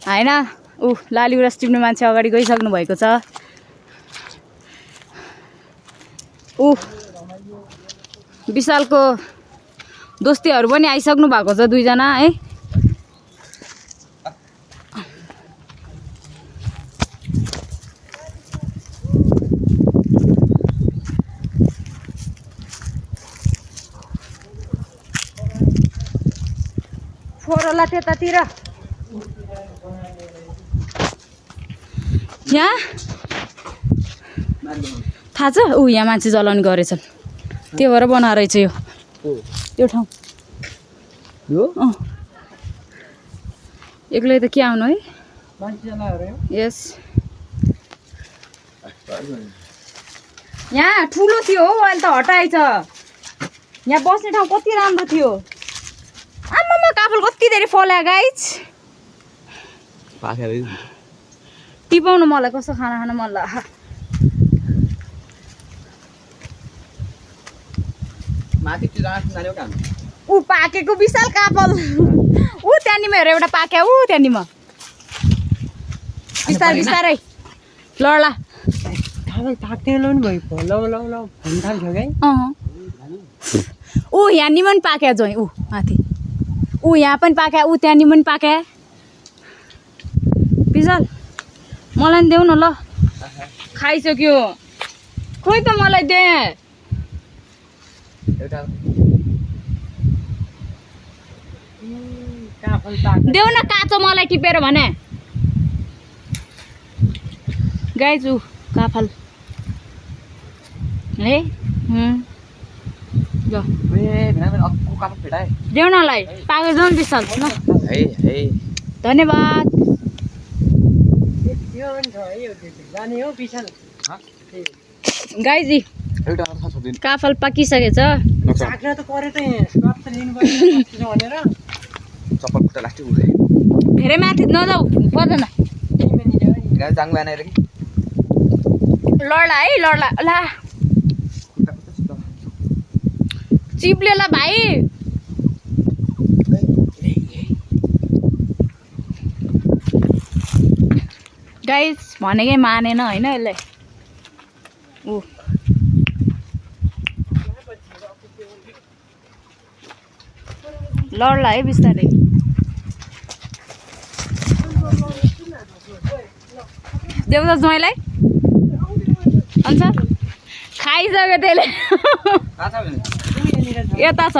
हैन लाली गुराँस टिप्ने मान्छे अगाडि गइसक्नु भएको छ। विशालको दोस्तीहरू पनि आइसक्नु भएको छ 2 जना है। फोरला त्यतातिर यहाँ थाहा छ यहाँ मान्छे जलाउने गरेछन् त्यो भएर बनाएर रहेछ यो ठाउँ एक्लै त के आउनु है। यस यहाँ ठुलो थियो हो अहिले त हटाएछ। यहाँ बस्ने ठाउँ कति राम्रो थियो। आमामा काफल कति धेरै फल्या गाइज। टिपाउनु मलाई कस्तो खाना खान मन लाग्यो। पाकेको विशाल काफल त्यहाँनिर हेर एउटा पाक्या त्यहाँनिर बिस्तारै बिस्तारै लड्ला यहाँ निमन पाक्या जोइ माथि यहाँ पनि पाक्या त्यहाँ निमन पाक्या। विशाल मलाई नि देऊ न ल खाइसक्यो खोइ त मलाई दे देऊ न काँचो मलाई टिपेर भने गाइज काफल है देऊ नलाई पाके जाउँ विशाल ल धन्यवाद। गाइजी काफल पाकिसकेछ। धेरै माथि नजाऊ पर्दैन लड्ला है लड्ला ला चिप्ले ल भाइ। गाइस भनेकै मानेन होइन यसलाई लड्ला है बिस्तारै। देऊ त ज्वाइँलाई अन्त खाइसक्यो त्यसले यता छ